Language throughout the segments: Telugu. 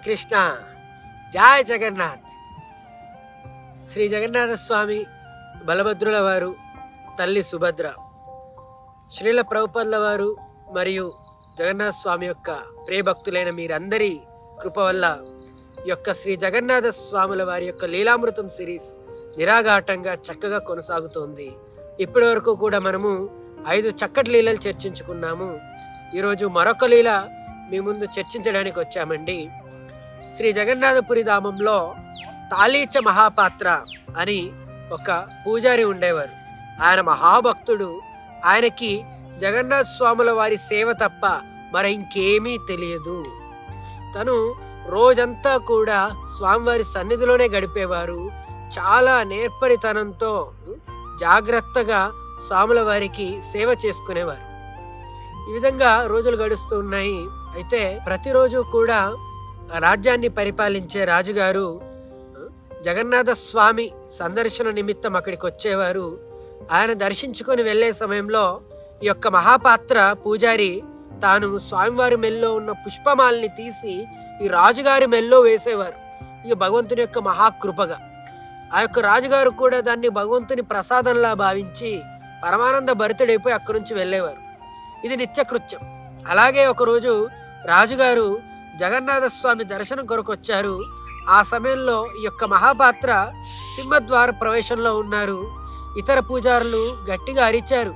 కృష్ణ. జయ జగన్నాథ్. శ్రీ జగన్నాథ స్వామి, బలభద్రుల వారు, తల్లి సుభద్ర, శ్రీల ప్రభుపాదుల వారు మరియు జగన్నాథ స్వామి యొక్క ప్రియభక్తులైన మీరందరి కృప వల్ల ఈ యొక్క శ్రీ జగన్నాథ స్వాముల వారి యొక్క లీలామృతం సిరీస్ నిరాఘాటంగా చక్కగా కొనసాగుతోంది. ఇప్పటి వరకు కూడా మనము 5 చక్కటి లీలలు చర్చించుకున్నాము. ఈరోజు మరొక లీల మీ ముందు చర్చించడానికి వచ్చామండి. శ్రీ జగన్నాథపురి ధామంలో తాళీచ మహాపాత్ర అని ఒక పూజారి ఉండేవారు. ఆయన మహాభక్తుడు. ఆయనకి జగన్నాథ స్వాముల వారి సేవ తప్ప మరి ఇంకేమీ తెలియదు. తను రోజంతా కూడా స్వామివారి సన్నిధిలోనే గడిపేవారు. చాలా నేర్పరితనంతో జాగ్రత్తగా స్వాముల వారికి సేవ చేసుకునేవారు. ఈ విధంగా రోజులు గడుస్తూ ఉన్నాయి. అయితే ప్రతిరోజు కూడా రాజ్యాన్ని పరిపాలించే రాజుగారు జగన్నాథ స్వామి సందర్శన నిమిత్తం అక్కడికి వచ్చేవారు. ఆయన దర్శించుకొని వెళ్ళే సమయంలో ఈ యొక్క మహాపాత్ర పూజారి తాను స్వామివారి మెల్లో ఉన్న పుష్పమాలని తీసి ఈ రాజుగారి మెల్లో వేసేవారు. ఇక భగవంతుని యొక్క మహాకృపగా ఆ యొక్క రాజుగారు కూడా దాన్ని భగవంతుని ప్రసాదంలా భావించి పరమానంద భరితుడైపోయి అక్కడి నుంచి వెళ్ళేవారు. ఇది నిత్యకృత్యం. అలాగే ఒకరోజు రాజుగారు జగన్నాథ స్వామి దర్శనం కొరకు వచ్చారు. ఆ సమయంలో ఈ యొక్క మహాపాత్ర సింహద్వార ప్రవేశంలో ఉన్నారు. ఇతర పూజారులు గట్టిగా అరిచారు,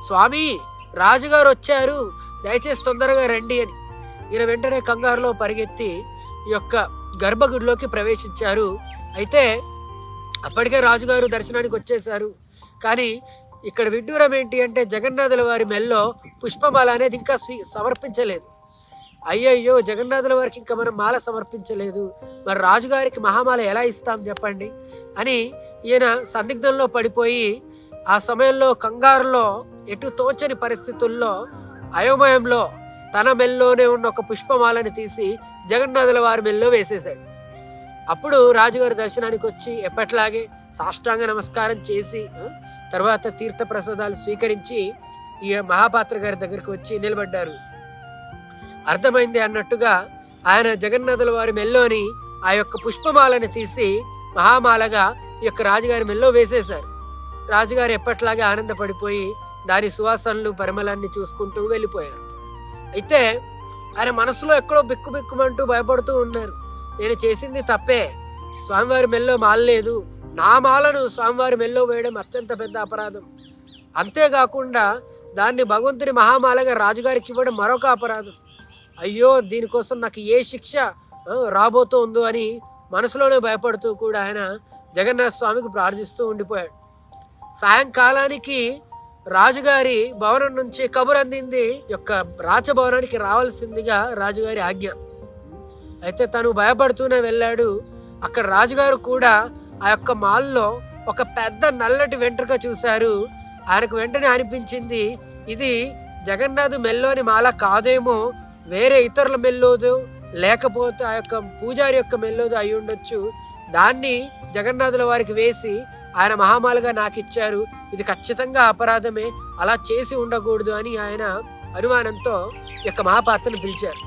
స్వామి రాజుగారు వచ్చారు, దయచేసి తొందరగా రండి అని. ఈయన వెంటనే కంగారులో పరిగెత్తి ఈ యొక్క గర్భగుడిలోకి ప్రవేశించారు. అయితే అప్పటికే రాజుగారు దర్శనానికి వచ్చేశారు. కానీ ఇక్కడ విడ్డూరం ఏంటి అంటే జగన్నాథుల వారి మెల్లో పుష్పమాల అనేది ఇంకా సమర్పించలేదు. అయ్యయ్యో, జగన్నాథుల వారికి ఇంకా మనం మాల సమర్పించలేదు, మరి రాజుగారికి మహామాల ఎలా ఇస్తాం చెప్పండి అని ఈయన సందిగ్ధంలో పడిపోయి ఆ సమయంలో కంగారులో ఎటు తోచని పరిస్థితుల్లో అయోమయంలో తన మెల్లోనే ఉన్న ఒక పుష్పమాలని తీసి జగన్నాథుల వారి మెల్లో వేసేశాడు. అప్పుడు రాజుగారి దర్శనానికి వచ్చి ఎప్పట్లాగే సాష్టాంగ నమస్కారం చేసి తర్వాత తీర్థ ప్రసాదాలు స్వీకరించి ఈ మహాపాత్ర గారి దగ్గరికి వచ్చి నిలబడ్డారు. అర్థమైంది అన్నట్టుగా ఆయన జగన్నాథుల వారి మెల్లోని ఆ యొక్క పుష్పమాలని తీసి మహామాలగా ఈ యొక్క రాజుగారి మెల్లో వేసేశారు. రాజుగారు ఎప్పట్లాగే ఆనందపడిపోయి దాని సువాసనలు పరిమళాన్ని చూసుకుంటూ వెళ్ళిపోయారు. అయితే ఆయన మనసులో ఎక్కడో బిక్కుబిక్కుమంటూ భయపడుతూ ఉన్నారు. నేను చేసింది తప్పే, స్వామివారి మెల్లో మాలలేదు, నా మాలను స్వామివారి మెల్లో వేయడం అత్యంత పెద్ద అపరాధం. అంతేకాకుండా దాన్ని భగవంతుని మహామాలగా రాజుగారికి ఇవ్వడం మరొక అపరాధం. అయ్యో, దీనికోసం నాకు ఏ శిక్ష రాబోతుందో అని మనసులోనే భయపడుతూ కూడా ఆయన జగన్నాథ స్వామికి ప్రార్థిస్తూ ఉండిపోయాడు. సాయంకాలానికి రాజుగారి భవనం నుంచి కబురు అందింది, యొక్క రాజభవనానికి రావాల్సిందిగా రాజుగారి ఆజ్ఞ. అయితే తను భయపడుతూనే వెళ్ళాడు. అక్కడ రాజుగారు కూడా ఆ యొక్క మాల్లో ఒక పెద్ద నల్లటి వెంట్రుక చూశారు. ఆయనకు వెంటనే అనిపించింది, ఇది జగన్నాథ్ మెల్లోని మాల కాదేమో, వేరే ఇతరుల మెల్లోదు, లేకపోతే ఆ యొక్క పూజారి యొక్క మెల్లోదు అయి ఉండొచ్చు. దాన్ని జగన్నాథుల వారికి వేసి ఆయన మహామాలగా నాకు ఇచ్చారు, ఇది ఖచ్చితంగా అపరాధమే, అలా చేసి ఉండకూడదు అని ఆయన అనుమానంతో ఈ యొక్క మహాపాత్రను పిలిచారు.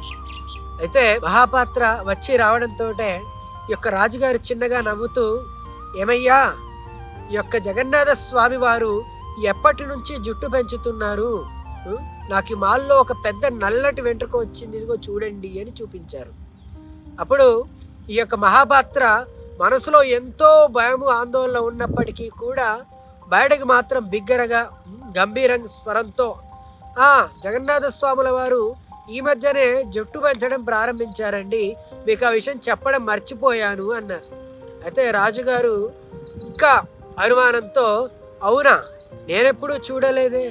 అయితే మహాపాత్ర వచ్చి రావడంతో ఈ యొక్క రాజుగారు చిన్నగా నవ్వుతూ, ఏమయ్యా, ఈ యొక్క జగన్నాథ స్వామి వారు ఎప్పటి నుంచి జుట్టు పెంచుతున్నారు, నాకు ఈ మాల్లో ఒక పెద్ద నల్లటి వెంట్రుక వచ్చింది, ఇదిగో చూడండి అని చూపించారు. అప్పుడు ఈ యొక్క మహాపాత్ర మనసులో ఎంతో భయము ఆందోళన ఉన్నప్పటికీ కూడా బయటకు మాత్రం బిగ్గరగా గంభీరంగా స్వరంతో, జగన్నాథ స్వాముల వారు ఈ మధ్యనే జుట్టు పెంచడం ప్రారంభించారండి, మీకు ఆ విషయం చెప్పడం మర్చిపోయాను అన్నారు. అయితే రాజుగారు ఇంకా అనుమానంతో, అవునా, నేనెప్పుడూ చూడలేదే,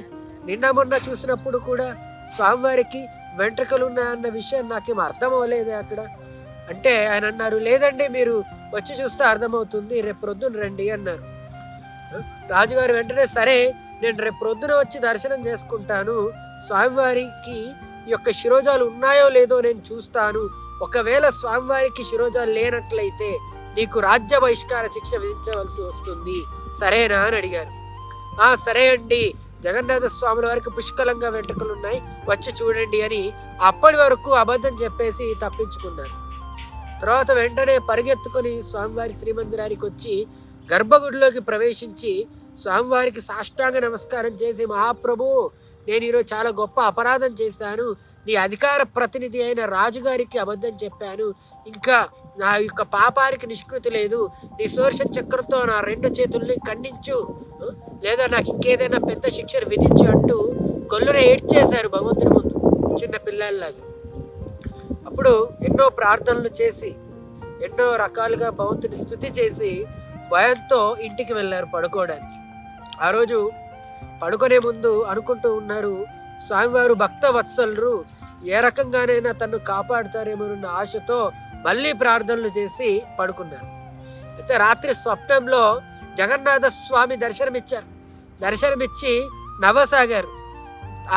నిన్న మొన్న చూసినప్పుడు కూడా స్వామివారికి వెంట్రుకలు ఉన్నాయన్న విషయం నాకేం అర్థం అవ్వలేదే అక్కడ అంటే ఆయన అన్నారు, లేదండి, మీరు వచ్చి చూస్తే అర్థమవుతుంది, రేపు ప్రొద్దున రండి అన్నారు. రాజుగారు వెంటనే, సరే, నేను రేపు ప్రొద్దున వచ్చి దర్శనం చేసుకుంటాను, స్వామివారికి ఈ యొక్క శిరోజాలు ఉన్నాయో లేదో నేను చూస్తాను, ఒకవేళ స్వామివారికి శిరోజాలు లేనట్లయితే నీకు రాజ్య బహిష్కార శిక్ష విధించవలసి వస్తుంది, సరేనా అని అడిగారు. సరే అండి, జగన్నాథ స్వాముల వారికి పుష్కలంగా వెంట్రుకలు ఉన్నాయి, వచ్చి చూడండి అని అప్పటి వరకు అబద్ధం చెప్పేసి తప్పించుకున్నారు. తర్వాత వెంటనే పరిగెత్తుకొని స్వామివారి శ్రీమందిరానికి వచ్చి గర్భగుడిలోకి ప్రవేశించి స్వామివారికి సాష్టాంగ నమస్కారం చేసి, మహాప్రభు, నేను ఈరోజు చాలా గొప్ప అపరాధం చేశాను. నీ అధికార ప్రతినిధి అయిన రాజుగారికి అబద్ధం చెప్పాను. ఇంకా నా యొక్క పాపానికి నిష్కృతి లేదు. నీ సుదర్శన చక్రంతో నా 2 చేతుల్ని ఖండించు, లేదా నాకు ఇంకేదైనా పెద్ద శిక్షను విధించు అంటూ గొల్లున ఏడ్చేశారు భగవంతుని ముందు చిన్న పిల్లల్లాగా. అప్పుడు ఎన్నో ప్రార్థనలు చేసి ఎన్నో రకాలుగా భగవంతుని స్తుతి చేసి భయంతో ఇంటికి వెళ్ళారు పడుకోవడానికి. ఆ రోజు పడుకునే ముందు అనుకుంటూ ఉన్నారు, స్వామివారు భక్త వత్సలురు, ఏ రకంగానైనా తను కాపాడుతారేమోనన్న ఆశతో మళ్ళీ ప్రార్థనలు చేసి పడుకున్నారు. అయితే రాత్రి స్వప్నంలో జగన్నాథ స్వామి దర్శనమిచ్చి నవ్వసాగారు.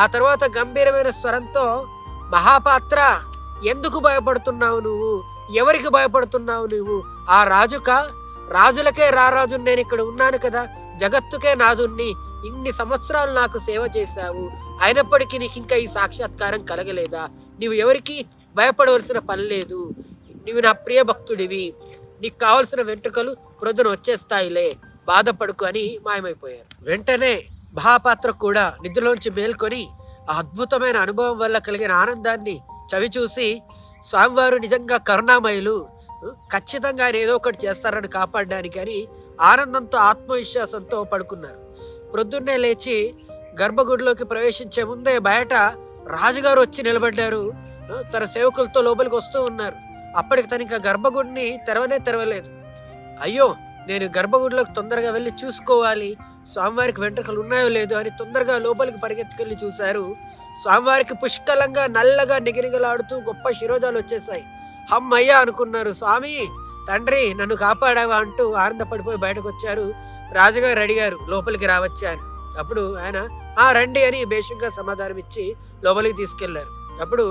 ఆ తర్వాత గంభీరమైన స్వరంతో, మహాపాత్ర, ఎందుకు భయపడుతున్నావు నువ్వు? ఎవరికి భయపడుతున్నావు నువ్వు? ఆ రాజులకే రారాజు నేను ఇక్కడ ఉన్నాను కదా, జగత్తుకే నాదుణ్ణి. ఇన్ని సంవత్సరాలు నాకు సేవ చేశావు, అయినప్పటికీ నీకు ఇంకా ఈ సాక్షాత్కారం కలగలేదా? నీవు ఎవరికి భయపడవలసిన పని లేదు. నీవు నా ప్రియ భక్తుడివి. నీకు కావలసిన వెంట్రుకలు ప్రొద్దున వచ్చేస్తాయిలే, బాధపడుకు అని మాయమైపోయారు. వెంటనే మహాపాత్ర కూడా నిద్రలోంచి మేల్కొని ఆ అద్భుతమైన అనుభవం వల్ల కలిగిన ఆనందాన్ని చవిచూసి, స్వామివారు నిజంగా కరుణామయులు, ఖచ్చితంగా ఆయన ఏదో ఒకటి చేస్తారని కాపాడడానికి అని ఆనందంతో ఆత్మవిశ్వాసంతో పడుకున్నారు. ప్రొద్దున్నే లేచి గర్భగుడిలోకి ప్రవేశించే ముందే బయట రాజుగారు వచ్చి నిలబడ్డారు. తన సేవకులతో లోపలికి వస్తూ ఉన్నారు. అప్పటికి తను ఇంకా గర్భగుడిని తెరవలేదు. అయ్యో, నేను గర్భగుడిలోకి తొందరగా వెళ్ళి చూసుకోవాలి, స్వామివారికి వెంట్రుకలు ఉన్నాయో లేదో అని తొందరగా లోపలికి పరిగెత్తుకెళ్ళి చూశారు. స్వామివారికి పుష్కలంగా నల్లగా నిగనిగలాడుతూ గొప్ప శిరోజాలు వచ్చేసాయి. అమ్మయ్య అనుకున్నారు. స్వామి, తండ్రి, నన్ను కాపాడావా అంటూ ఆనందపడిపోయి బయటకు వచ్చారు. రాజుగారు అడిగారు లోపలికి రావచ్చా అని. అప్పుడు ఆయన రండి అని బేషంగా సమాధానం ఇచ్చి లోపలికి తీసుకెళ్లారు. అప్పుడు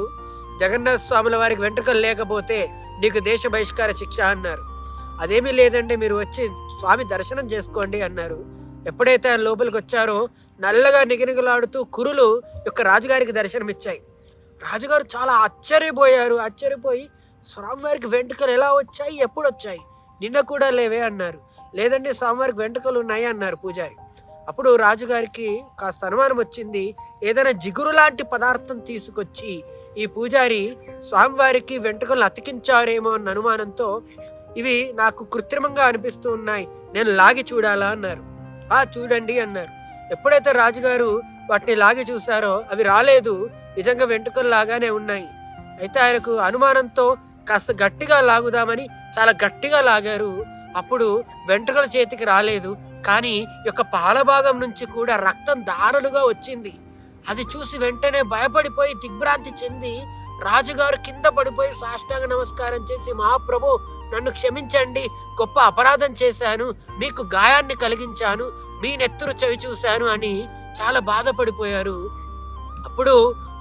జగన్నాథ స్వాముల వారికి వెంట్రుకలు లేకపోతే నీకు దేశ బహిష్కార శిక్ష అన్నారు. అదేమీ లేదండి, మీరు వచ్చి స్వామి దర్శనం చేసుకోండి అన్నారు. ఎప్పుడైతే ఆయన లోపలికి వచ్చారో నల్లగా నిగనిగలాడుతూ కురులు యొక్క రాజుగారికి దర్శనమిచ్చాయి. రాజుగారు చాలా ఆశ్చర్యపోయి స్వామివారికి వెంట్రుకలు ఎలా వచ్చాయి, ఎప్పుడు వచ్చాయి? నిన్న కూడా లేవే అన్నారు. లేదండి, స్వామివారికి వెంట్రుకలు ఉన్నాయి అన్నారు పూజారి. అప్పుడు రాజుగారికి కాస్త అనుమానం వచ్చింది. ఏదైనా జిగురు లాంటి పదార్థం తీసుకొచ్చి ఈ పూజారి స్వామివారికి వెంట్రుకలు అతికించారేమో అన్న అనుమానంతో, ఇవి నాకు కృత్రిమంగా అనిపిస్తూ ఉన్నాయి, నేను లాగి చూడాలా అన్నారు. చూడండి అన్నారు. ఎప్పుడైతే రాజుగారు వాటిని లాగి చూశారో అవి రాలేదు, నిజంగా వెంట్రుకలు లాగానే ఉన్నాయి. అయితే ఆయనకు అనుమానంతో కాస్త గట్టిగా లాగుదామని చాలా గట్టిగా లాగారు. అప్పుడు వెంట్రుకల చేతికి రాలేదు, కానీ యొక్క పాల భాగం నుంచి కూడా రక్తం దారులుగా వచ్చింది. అది చూసి వెంటనే భయపడిపోయి దిగ్భ్రాంతి చెంది రాజుగారు కింద పడిపోయి సాష్టాంగ నమస్కారం చేసి, మహాప్రభు, నన్ను క్షమించండి, గొప్ప అపరాధం చేశాను, మీకు గాయాన్ని కలిగించాను, మీ నెత్తురు చవి చూశాను అని చాలా బాధపడిపోయారు. అప్పుడు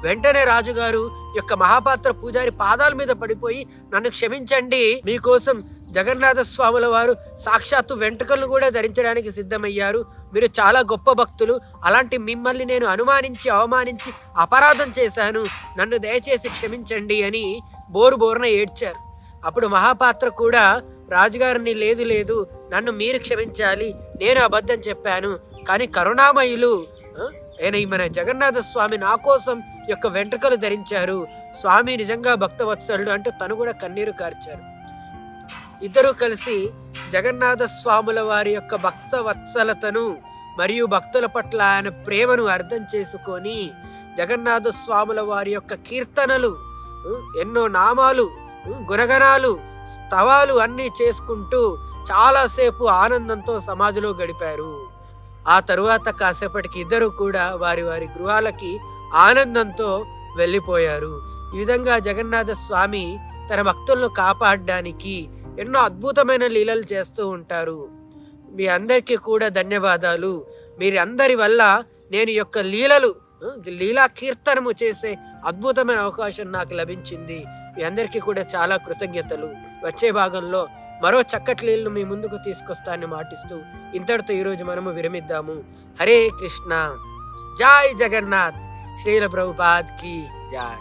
వెంటనే రాజుగారు యొక్క మహాపాత్ర పూజారి పాదాల మీద పడిపోయి, నన్ను క్షమించండి, మీకోసం జగన్నాథ స్వాముల వారు సాక్షాత్తు వెంట్రుకలను కూడా ధరించడానికి సిద్ధమయ్యారు. మీరు చాలా గొప్ప భక్తులు, అలాంటి మిమ్మల్ని నేను అనుమానించి అవమానించి అపరాధం చేశాను, నన్ను దయచేసి క్షమించండి అని బోరున ఏడ్చారు. అప్పుడు మహాపాత్ర కూడా రాజుగారిని, లేదు, నన్ను మీరు క్షమించాలి, నేను అబద్ధం చెప్పాను, కానీ కరుణామయులు మన జగన్నాథ స్వామి నా కోసం యొక్క వెంట్రుకలు ధరించారు, స్వామి నిజంగా భక్తవత్సలుడు అంటూ తను కూడా కన్నీరు కార్చారు. ఇద్దరూ కలిసి జగన్నాథ స్వాముల వారి యొక్క భక్త వత్సలతను మరియు భక్తుల పట్ల ఆయన ప్రేమను అర్థం చేసుకొని జగన్నాథ స్వాముల వారి యొక్క కీర్తనలు, ఎన్నో నామాలు, గుణగణాలు, స్తవాలు అన్నీ చేసుకుంటూ చాలాసేపు ఆనందంతో సమాధిలో గడిపారు. ఆ తరువాత కాసేపటికి ఇద్దరు కూడా వారి గృహాలకి ఆనందంతో వెళ్ళిపోయారు. ఈ విధంగా జగన్నాథ స్వామి తన భక్తులను కాపాడడానికి ఎన్నో అద్భుతమైన లీలలు చేస్తూ ఉంటారు. మీ అందరికీ కూడా ధన్యవాదాలు. మీరు అందరి వల్ల నేను యొక్క లీలా కీర్తనము చేసే అద్భుతమైన అవకాశం నాకు లభించింది. మీ అందరికీ కూడా చాలా కృతజ్ఞతలు. వచ్చే భాగంలో మరో చక్కటి లీలను మీ ముందుకు తీసుకొస్తానని మాటిస్తూ ఇంతటితో ఈరోజు మనము విరమిద్దాము. హరే కృష్ణ. జై జగన్నాథ్. శ్రీల ప్రభుపాద్ కి జై.